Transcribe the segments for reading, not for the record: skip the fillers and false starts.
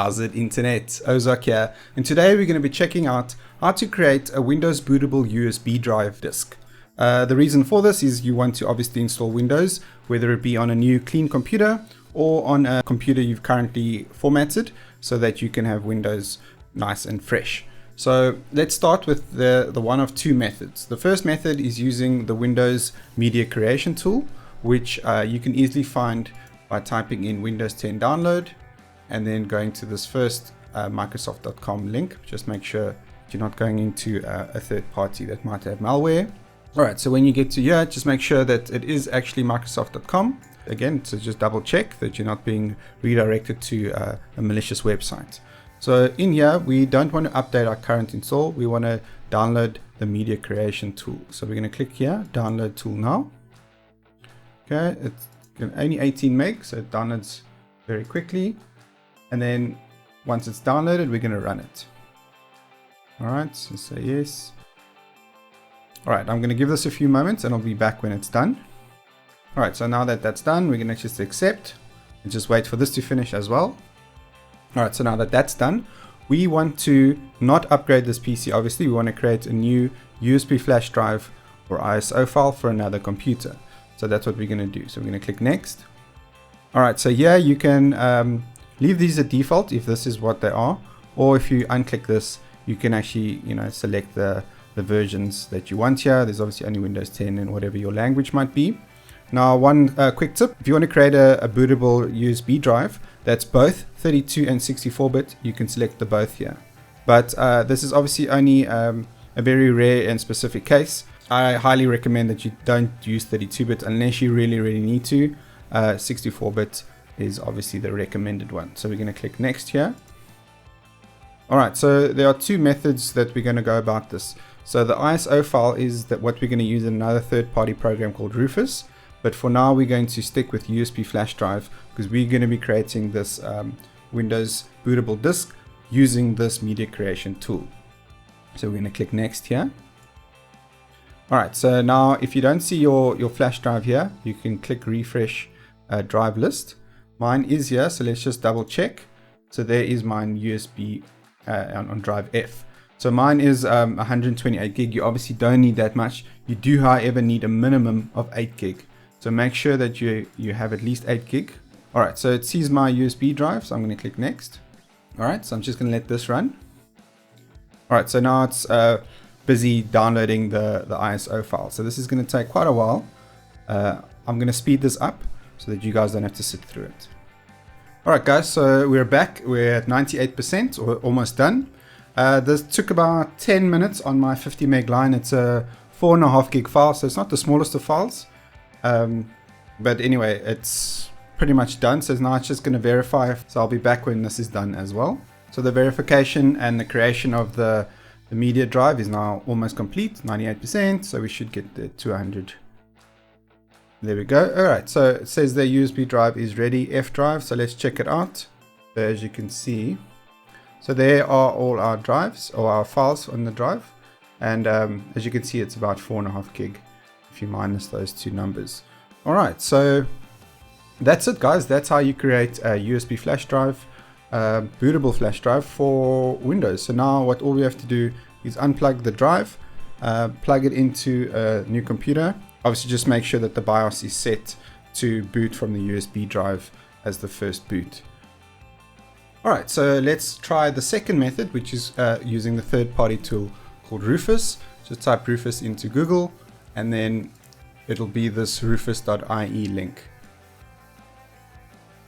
How's it, internet? Ozak here, and today we're going to be checking out how to create a Windows bootable USB drive disk. The reason for this is you want to obviously install Windows, whether it be on a new clean computer or on a computer you've currently formatted, so that you can have Windows nice and fresh. So let's start with the one of two methods. The first method is using the Windows Media Creation tool, which you can easily find by typing in Windows 10 download and then going to this first Microsoft.com link. Just make sure you're not going into a third party that might have malware. All right, so when you get to here, just make sure that it is actually Microsoft.com. Again, so just double check that you're not being redirected to a malicious website. So in here, we don't want to update our current install. We want to download the media creation tool. So we're going to click here, download tool now. Okay, it's only 18 meg, so it downloads very quickly. And then once it's downloaded, we're going to run it. All right, so say yes. All right, I'm going to give this a few moments and I'll be back when it's done. All right, so now that that's done, we're going to just accept and just wait for this to finish as well. All right, so now that that's done, we want to not upgrade this PC. Obviously, we want to create a new USB flash drive or ISO file for another computer. So that's what we're going to do. So we're going to click next. All right, so here you can leave these at default if this is what they are, or if you unclick this, you can actually, select the versions that you want here. There's obviously only Windows 10 and whatever your language might be. Now, one quick tip, if you want to create a bootable USB drive that's both 32 and 64-bit, you can select the both here. But this is obviously only a very rare and specific case. I highly recommend that you don't use 32-bit unless you really need to. 64-bit is obviously the recommended one. So we're going to click next here. All right, so there are two methods that we're going to go about this. So the ISO file is what we're going to use in another third-party program called Rufus. But for now, we're going to stick with USB flash drive because we're going to be creating this Windows bootable disk using this media creation tool. So we're going to click next here. All right, so now if you don't see your flash drive here, you can click refresh drive list. Mine is here, so let's just double check. So there is mine USB on drive F. So mine is 128 gig. You obviously don't need that much. You do, however, need a minimum of 8 gig. So make sure that you have at least 8 gig. All right, so it sees my USB drive, so I'm going to click next. All right, so I'm just going to let this run. All right, so now it's busy downloading the ISO file. So this is going to take quite a while. I'm going to speed this up so that you guys don't have to sit through it. All right, guys, so we're back. We're at 98% or almost done. This took about 10 minutes on my 50 meg line. It's a 4.5 gig file, so it's not the smallest of files. But anyway, it's pretty much done. So now it's just going to verify. So I'll be back when this is done as well. So the verification and the creation of the media drive is now almost complete, 98%. So we should get the 200. There we go. All right, so it says the USB drive is ready, F drive. So let's check it out. So as you can see, so there are all our drives or our files on the drive. And as you can see, it's about 4.5 gig if you minus those two numbers. All right, so that's it, guys. That's how you create a USB flash drive, bootable flash drive for Windows. So now all we have to do is unplug the drive, plug it into a new computer. Obviously, just make sure that the BIOS is set to boot from the USB drive as the first boot. All right, so let's try the second method, which is using the third-party tool called Rufus. Just type Rufus into Google, and then it'll be this rufus.ie link.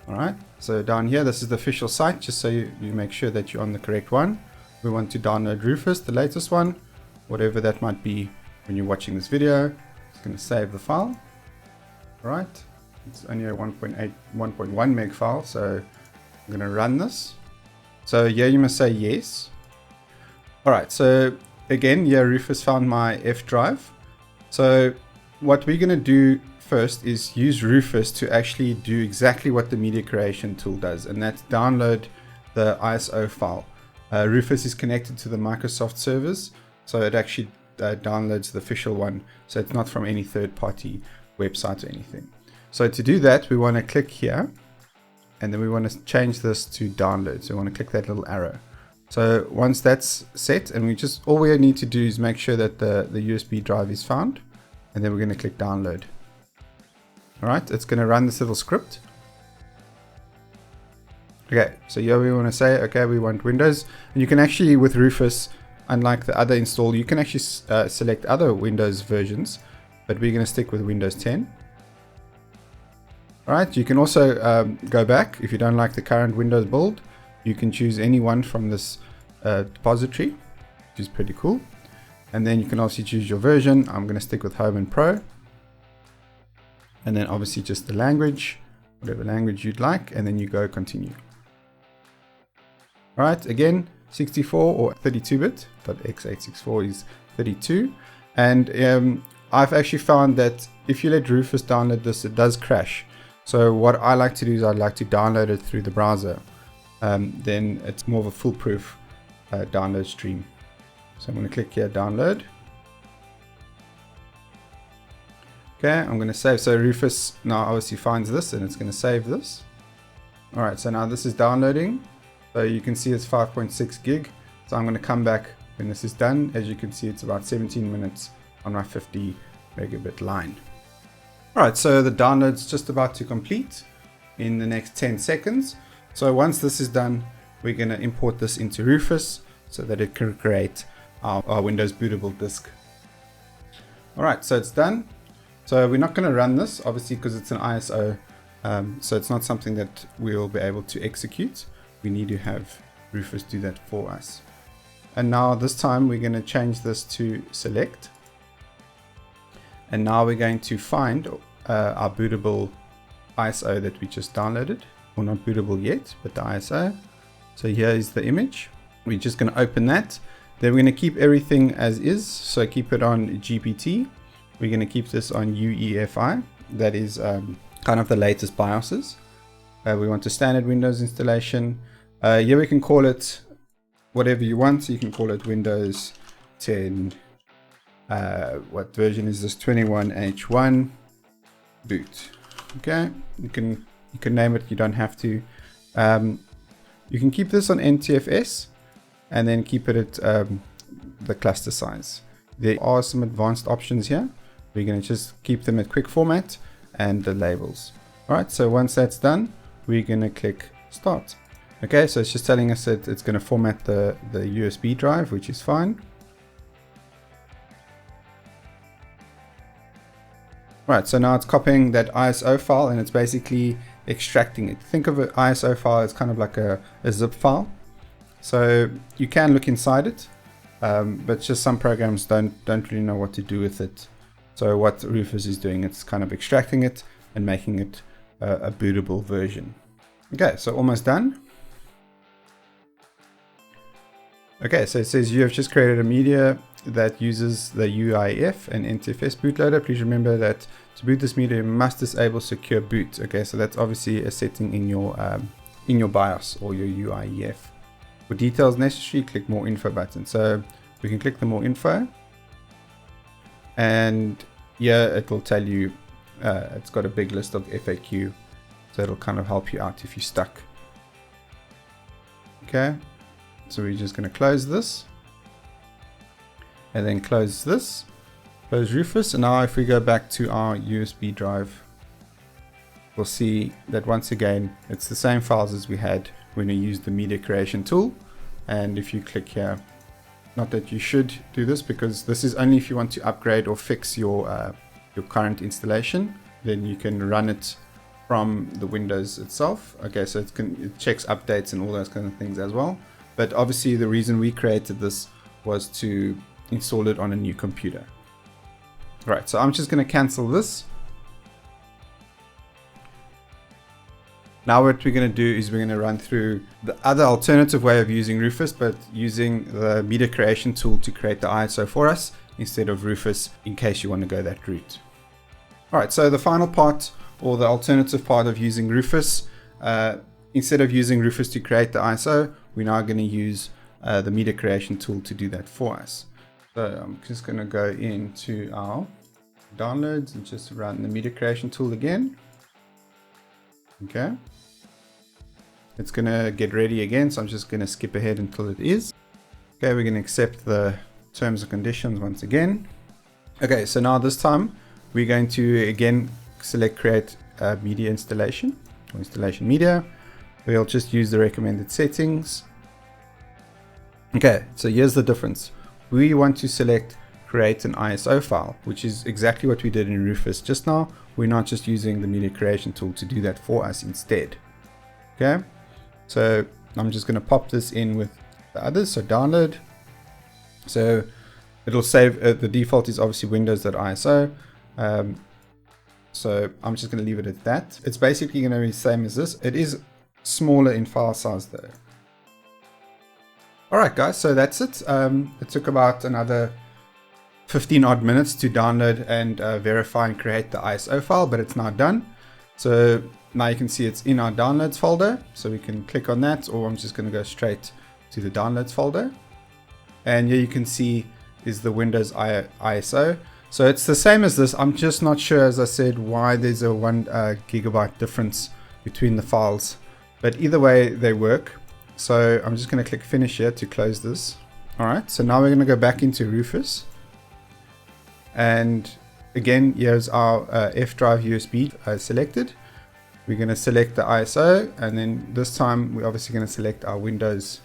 All right, so down here, this is the official site, just so you make sure that you're on the correct one. We want to download Rufus, the latest one, whatever that might be when you're watching this video. It's going to save the file. All right, it's only a 1.1 meg file, so I'm going to run this. So here you must say yes. All right, so again, yeah, Rufus found my F drive. So what we're going to do first is use Rufus to actually do exactly what the media creation tool does, and that's download the ISO file. Rufus is connected to the Microsoft servers, so it actually downloads the official one, so it's not from any third-party website or anything. So to do that, we want to click here and then we want to change this to download. So we want to click that little arrow. So once that's set, and all we need to do is make sure that the USB drive is found, and then we're going to click download. All right, it's going to run this little script. Okay, so here we want to say, okay, we want Windows, and you can actually, with Rufus, unlike the other install, you can actually select other Windows versions, but we're going to stick with Windows 10. All right, you can also go back if you don't like the current Windows build. You can choose any one from this repository, which is pretty cool. And then you can also choose your version. I'm going to stick with Home and Pro. And then obviously just the language, whatever language you'd like, and then you go continue. All right, again, 64 or 32-bit, but x864 is 32. And I've actually found that if you let Rufus download this, it does crash. So what I like to do is I'd like to download it through the browser. Then it's more of a foolproof download stream. So I'm going to click here, download. Okay, I'm going to save. So Rufus now obviously finds this and it's going to save this. All right, so now this is downloading. So you can see it's 5.6 gig. So I'm going to come back when this is done. As you can see, it's about 17 minutes on my 50 megabit line. All right, so the download's just about to complete in the next 10 seconds. So once this is done, we're going to import this into Rufus so that it can create our Windows bootable disk. All right, so it's done. So we're not going to run this, obviously, because it's an ISO. So it's not something that we'll be able to execute. We need to have Rufus do that for us. And now this time we're going to change this to select. And now we're going to find our bootable ISO that we just downloaded. Well, not bootable yet, but the ISO. So here is the image. We're just going to open that. Then we're going to keep everything as is. So keep it on GPT. We're going to keep this on UEFI. That is kind of the latest BIOSes. We want a standard Windows installation. Here we can call it whatever you want. So you can call it Windows 10. What version is this? 21H1 boot. Okay, you can name it. You don't have to. You can keep this on NTFS and then keep it at the cluster size. There are some advanced options here. We're going to just keep them at quick format and the labels. All right, so once that's done, we're going to click start. Okay, so it's just telling us that it's going to format the USB drive, which is fine. Right, so now it's copying that ISO file and it's basically extracting it. Think of an ISO file as kind of like a zip file. So you can look inside it, but just some programs don't really know what to do with it. So what Rufus is doing, it's kind of extracting it and making it a bootable version. Okay, so almost done. Okay, so it says you have just created a media that uses the UEFI and NTFS bootloader. Please remember that to boot this media, you must disable secure boot. Okay, so that's obviously a setting in your BIOS or your UEFI. For details necessary, click more info button. So we can click the more info, and here it will tell you it's got a big list of FAQ, so it'll kind of help you out if you're stuck. Okay, so we're just going to close this and then close this, close Rufus. And now if we go back to our USB drive, we'll see that once again it's the same files as we had when we used the media creation tool. And if you click here, not that you should do this, because this is only if you want to upgrade or fix your current installation, then you can run it from the Windows itself. Okay, so it checks updates and all those kind of things as well. But obviously the reason we created this was to install it on a new computer. Right, so I'm just going to cancel this. Now what we're going to do is we're going to run through the other alternative way of using Rufus, but using the media creation tool to create the ISO for us instead of Rufus, in case you want to go that route. All right, so the final part, or the alternative part of using Rufus, instead of using Rufus to create the ISO, we're now going to use the media creation tool to do that for us. So I'm just going to go into our downloads and just run the media creation tool again. Okay. it's going to get ready again. So I'm just going to skip ahead until it is. Okay, we're going to accept the terms and conditions once again. Okay, so now this time we're going to again select create media installation or installation media. We'll just use the recommended settings. Okay, so here's the difference. We want to select create an ISO file, which is exactly what we did in Rufus just now. We're not just using the media creation tool to do that for us instead. Okay, so I'm just going to pop this in with the others. So download. So it'll save, the default is obviously windows.iso. So I'm just going to leave it at that. It's basically going to be the same as this. It is smaller in file size though. Alright guys, so that's it. It took about another 15 odd minutes to download and verify and create the ISO file, but it's now done. So now you can see it's in our downloads folder. So we can click on that, or I'm just going to go straight to the downloads folder. And here you can see is the Windows ISO. So it's the same as this. I'm just not sure, as I said, why there's a 1 gigabyte difference between the files. But either way, they work. So I'm just going to click finish here to close this. Alright, so now we're going to go back into Rufus. And again, here's our F drive USB selected. We're going to select the ISO, and then this time we're obviously going to select our Windows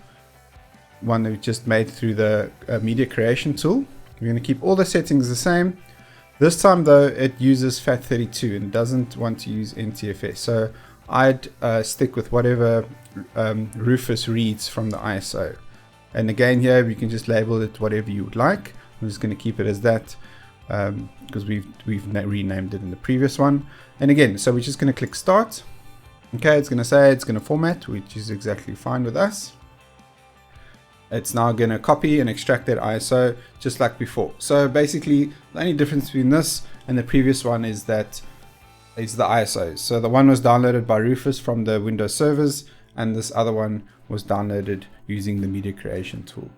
one that we just made through the media creation tool. We're going to keep all the settings the same. This time though, it uses FAT32 and doesn't want to use NTFS. So I'd stick with whatever Rufus reads from the ISO. And again here, we can just label it whatever you would like. I'm just going to keep it as that because we've renamed it in the previous one. And again, so we're just going to click start. Okay, it's going to say it's going to format, which is exactly fine with us. It's now going to copy and extract that ISO just like before. So basically, the only difference between this and the previous one is that it's the ISOs. So the one was downloaded by Rufus from the Windows servers, and this other one was downloaded using the media creation tool.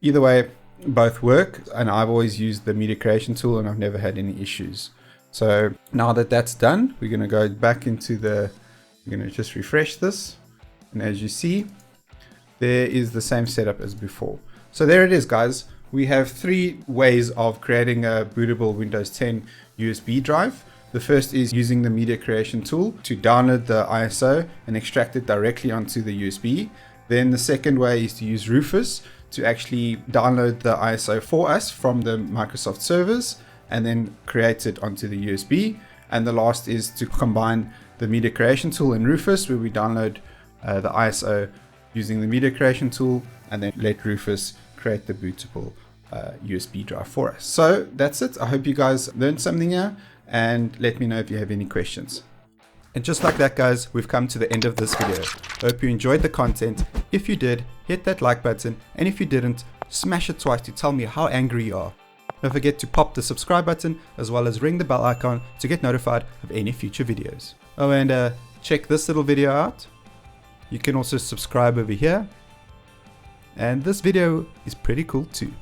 Either way, both work, and I've always used the media creation tool and I've never had any issues. So now that that's done, we're going to go back into we're going to just refresh this, and as you see, there is the same setup as before. So there it is, guys. We have 3 ways of creating a bootable Windows 10 USB drive. The first is using the media creation tool to download the ISO and extract it directly onto the USB. Then the second way is to use Rufus to actually download the ISO for us from the Microsoft servers and then create it onto the USB. And the last is to combine the media creation tool and Rufus, where we download the ISO using the media creation tool and then let Rufus create the bootable USB drive for us. So that's it. I hope you guys learned something here, and let me know if you have any questions. And just like that, guys, we've come to the end of this video. I hope you enjoyed the content. If you did, hit that like button, and if you didn't, smash it twice to tell me how angry you are. Don't forget to pop the subscribe button as well as ring the bell icon to get notified of any future videos. Oh, and check this little video out. You can also subscribe over here, and this video is pretty cool too.